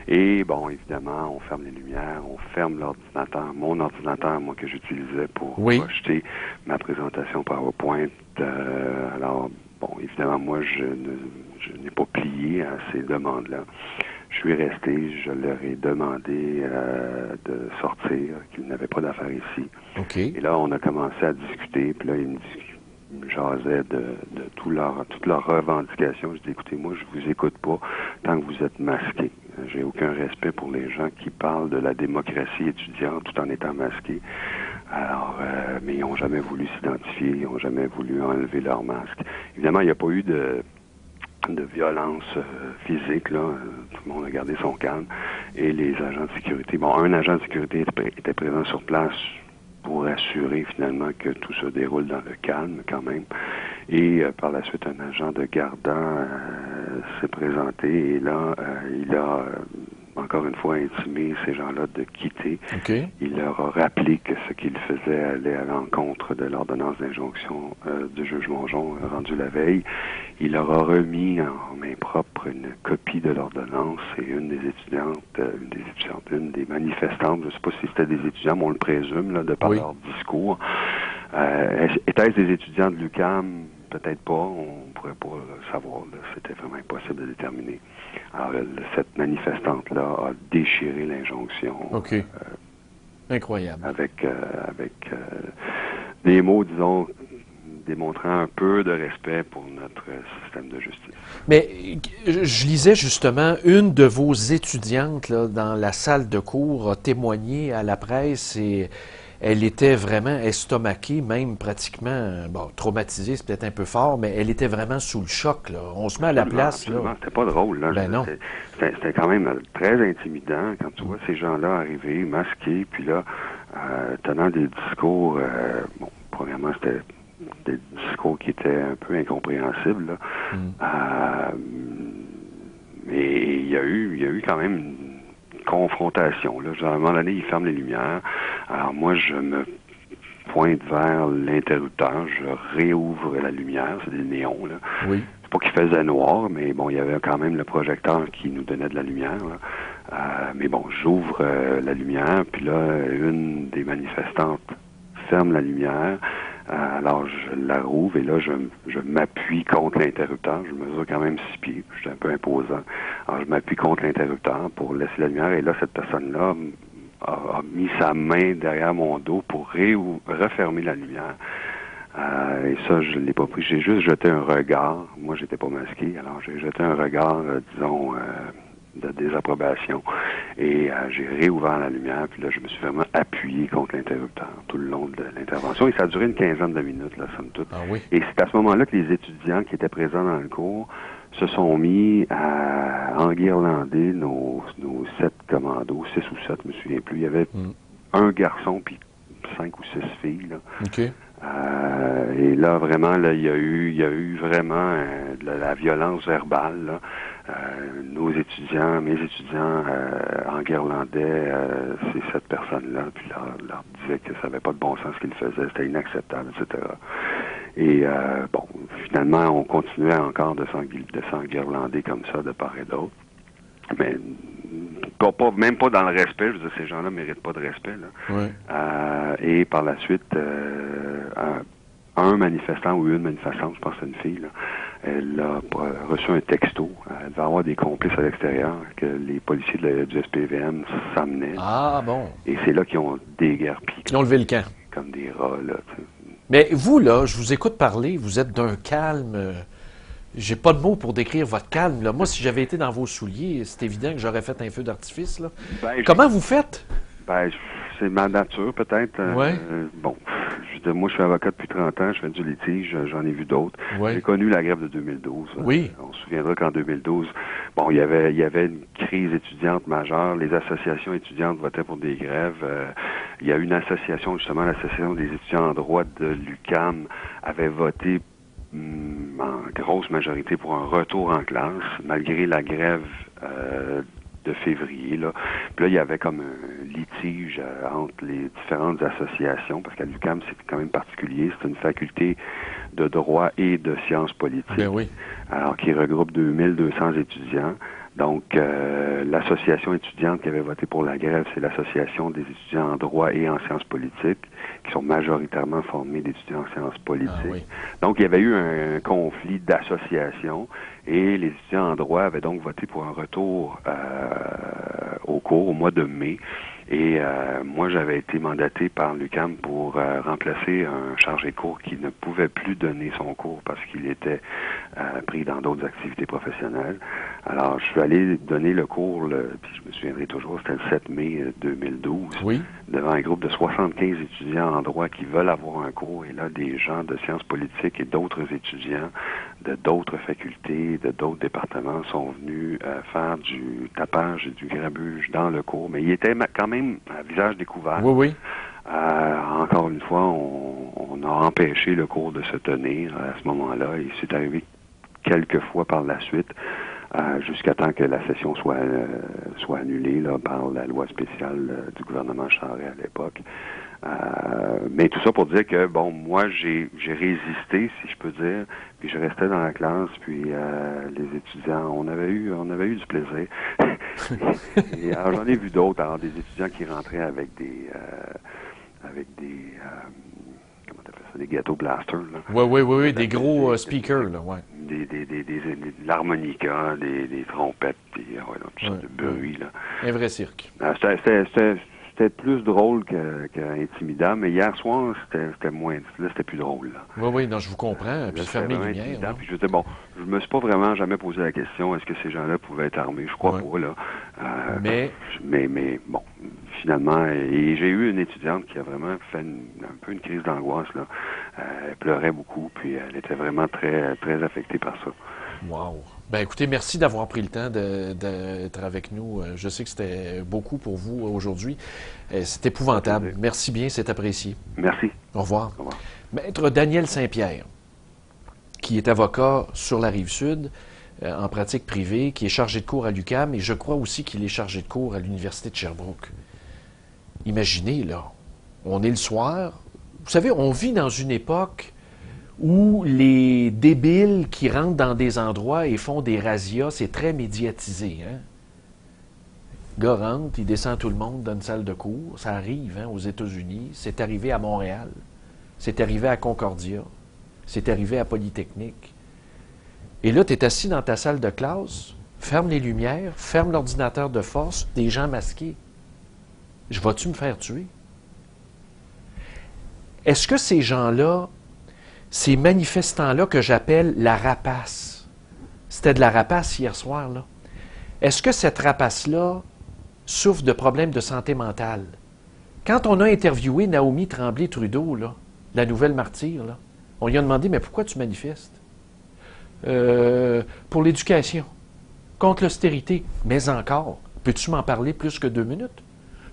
Et bon, évidemment, on ferme les lumières, on ferme l'ordinateur, mon ordinateur, moi, que j'utilisais pour projeter ma présentation PowerPoint. Alors, bon, évidemment, moi, je n'ai pas plié à ces demandes-là. Je suis resté, je leur ai demandé de sortir, qu'ils n'avaient pas d'affaires ici. Okay. Et là, on a commencé à discuter, puis là, ils me jasaient de toutes leurs revendications. Je dis, écoutez, moi, je vous écoute pas tant que vous êtes masqués. J'ai aucun respect pour les gens qui parlent de la démocratie étudiante tout en étant masqués. Alors, mais ils n'ont jamais voulu s'identifier, ils n'ont jamais voulu enlever leur masque. Évidemment, il n'y a pas eu de violence physique, là. Tout le monde a gardé son calme. Et les agents de sécurité, bon, un agent de sécurité était présent sur place pour assurer finalement que tout se déroule dans le calme quand même. Et par la suite, un agent de gardant s'est présenté et là, il a encore une fois intimé ces gens-là de quitter. Okay. Il leur a rappelé que ce qu'ils faisaient allait à l'encontre de l'ordonnance d'injonction du juge Mongeon rendue la veille. Il leur a remis en main propre une copie de l'ordonnance et une des manifestantes, je ne sais pas si c'était des étudiants, mais on le présume là, de par leur discours. Était-ce des étudiants de l'UQAM? Peut-être pas, on ne pourrait pas le savoir. C'était vraiment impossible de déterminer. Alors, cette manifestante-là a déchiré l'injonction. OK. Incroyable. Avec des mots, disons, démontrant un peu de respect pour notre système de justice. Mais je lisais justement, une de vos étudiantes là, dans la salle de cours a témoigné à la presse et elle était vraiment estomaquée, même pratiquement, bon, traumatisée, c'est peut-être un peu fort, mais elle était vraiment sous le choc, là. On se met à la place, là. C'était pas drôle, là. Ben non. C'était quand même très intimidant quand tu vois ces gens-là arriver, masqués, puis là, tenant des discours, bon, premièrement, c'était des discours qui étaient un peu incompréhensibles, là. Mais il y a eu quand même une confrontation, là. À un moment donné, ils ferment les lumières. Alors moi, je me pointe vers l'interrupteur, je réouvre la lumière, c'est des néons, là. Oui. C'est pas qu'il faisait noir, mais bon, il y avait quand même le projecteur qui nous donnait de la lumière, là. Mais bon, j'ouvre la lumière, puis là, une des manifestantes ferme la lumière. Alors, je la rouvre et là, je m'appuie contre l'interrupteur. Je mesure quand même 6 pieds. Je suis un peu imposant. Alors, je m'appuie contre l'interrupteur pour laisser la lumière. Et là, cette personne-là a mis sa main derrière mon dos pour refermer la lumière. Et ça, je ne l'ai pas pris. J'ai juste jeté un regard. Moi, j'étais pas masqué. Alors, j'ai jeté un regard, disons, de désapprobation. Et j'ai réouvert la lumière, puis là, je me suis vraiment appuyé contre l'interrupteur tout le long de l'intervention. Et ça a duré une quinzaine de minutes, là, somme toute. Ah oui. Et c'est à ce moment-là que les étudiants qui étaient présents dans le cours se sont mis à enguirlander nos 7 commandos, 6 ou 7, je me souviens plus. Il y avait un garçon, puis 5 ou 6 filles, là. OK. Et là, vraiment, là, il y a eu vraiment de la violence verbale, là. Mes étudiants enguirlandaient ces 7 personnes-là, puis leur disaient que ça n'avait pas de bon sens ce qu'ils faisaient, c'était inacceptable, etc. Et bon, finalement, on continuait encore de s'enguirlander comme ça de part et d'autre. Mais même pas dans le respect, je veux dire, ces gens-là ne méritent pas de respect, là. Oui. Et par la suite, un manifestant ou une manifestante, je pense que c'est une fille, là, elle a reçu un texto. Elle va avoir des complices à l'extérieur que les policiers du SPVM s'amenaient. Ah bon. Et c'est là qu'ils ont déguerpi. Ils ont levé le camp. Comme des rats, là. T'sais. Mais vous, là, je vous écoute parler, vous êtes d'un calme J'ai pas de mots pour décrire votre calme. Là. Moi, si j'avais été dans vos souliers, c'est évident que j'aurais fait un feu d'artifice. Là. Ben, Comment vous faites? Ben, c'est ma nature, peut-être. Ouais. Bon, moi, je suis avocat depuis 30 ans, je fais du litige, j'en ai vu d'autres. Ouais. J'ai connu la grève de 2012. Oui. On se souviendra qu'en 2012, bon, il y avait une crise étudiante majeure. Les associations étudiantes votaient pour des grèves. Il y a une association, justement, l'association des étudiants en droit de l'UQAM avait voté en grosse majorité pour un retour en classe, malgré la grève de février. Là. Puis là, il y avait comme un litige entre les différentes associations, parce qu'à l'UQAM, c'est quand même particulier. C'est une faculté de droit et de sciences politiques. Ben oui. Alors, qui regroupe 2200 étudiants. Donc, l'association étudiante qui avait voté pour la grève, c'est l'Association des étudiants en droit et en sciences politiques, qui sont majoritairement formés d'étudiants en sciences politiques. Ah, oui. Donc, il y avait eu un conflit d'association et les étudiants en droit avaient donc voté pour un retour au cours au mois de mai. Et moi, j'avais été mandaté par l'UQAM pour remplacer un chargé de cours qui ne pouvait plus donner son cours parce qu'il était pris dans d'autres activités professionnelles. Alors, je suis allé donner le cours, puis je me souviendrai toujours, c'était le 7 mai 2012, oui. devant un groupe de 75 étudiants en droit qui veulent avoir un cours. Et là, des gens de sciences politiques et d'autres étudiants de d'autres facultés, de d'autres départements sont venus faire du tapage et du grabuge dans le cours. Mais il était quand même à visage découvert. Oui, oui. Encore une fois, on a empêché le cours de se tenir à ce moment-là. Et c'est arrivé quelques fois par la suite, jusqu'à temps que la session soit annulée là, par la loi spéciale du gouvernement Charest à l'époque. Mais tout ça pour dire que, bon, moi, j'ai résisté, si je peux dire, puis je restais dans la classe, puis les étudiants, on avait eu du plaisir. Et alors, j'en ai vu d'autres, alors des étudiants qui rentraient avec des comment t'appelles ça, des gâteaux blasters, là. Oui, des gros speakers, là, ouais. De l'harmonica, des trompettes, puis toutes sortes de bruits, là. Un vrai cirque. C'était plus drôle qu'intimidant, mais hier soir, c'était moins. Là, c'était plus drôle. Là. Oui, non, je vous comprends. Puis fermer les lumières. Puis je disais, bon, je me suis pas vraiment jamais posé la question, est-ce que ces gens-là pouvaient être armés? Je crois pas, là. Mais bon, finalement, et j'ai eu une étudiante qui a vraiment fait un peu une crise d'angoisse, là. Elle pleurait beaucoup, puis elle était vraiment très, très affectée par ça. Wow. Ben écoutez, merci d'avoir pris le temps d'être avec nous. Je sais que c'était beaucoup pour vous aujourd'hui. C'est épouvantable. Merci bien, c'est apprécié. Merci. Au revoir. Au revoir. Maître Daniel Saint-Pierre, qui est avocat sur la Rive-Sud, en pratique privée, qui est chargé de cours à l'UQAM, et je crois aussi qu'il est chargé de cours à l'Université de Sherbrooke. Imaginez, là, on est le soir. Vous savez, on vit dans une époque où les débiles qui rentrent dans des endroits et font des razzias, c'est très médiatisé. Hein? Le gars rentre, il descend tout le monde dans une salle de cours. Ça arrive aux États-Unis. C'est arrivé à Montréal. C'est arrivé à Concordia. C'est arrivé à Polytechnique. Et là, tu es assis dans ta salle de classe, ferme les lumières, ferme l'ordinateur de force, des gens masqués. Je vas-tu me faire tuer? Est-ce que ces gens-là, ces manifestants-là que j'appelle la rapace, c'était de la rapace hier soir, là. Est-ce que cette rapace-là souffre de problèmes de santé mentale? Quand on a interviewé Naomi Tremblay-Trudeau, là, la nouvelle martyre, là, on lui a demandé, mais pourquoi tu manifestes? Pour l'éducation, contre l'austérité. Mais encore, peux-tu m'en parler plus que 2 minutes?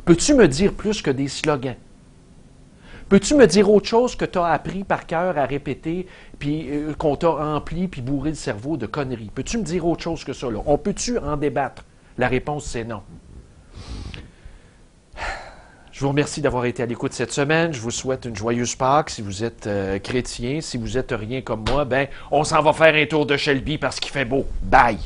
Peux-tu me dire plus que des slogans? Peux-tu me dire autre chose que tu as appris par cœur à répéter, puis qu'on t'a rempli, puis bourré le cerveau de conneries? Peux-tu me dire autre chose que ça, là? On peut-tu en débattre? La réponse, c'est non. Je vous remercie d'avoir été à l'écoute cette semaine. Je vous souhaite une joyeuse Pâques. Si vous êtes chrétien, si vous êtes rien comme moi, ben, on s'en va faire un tour de Shelby parce qu'il fait beau. Bye!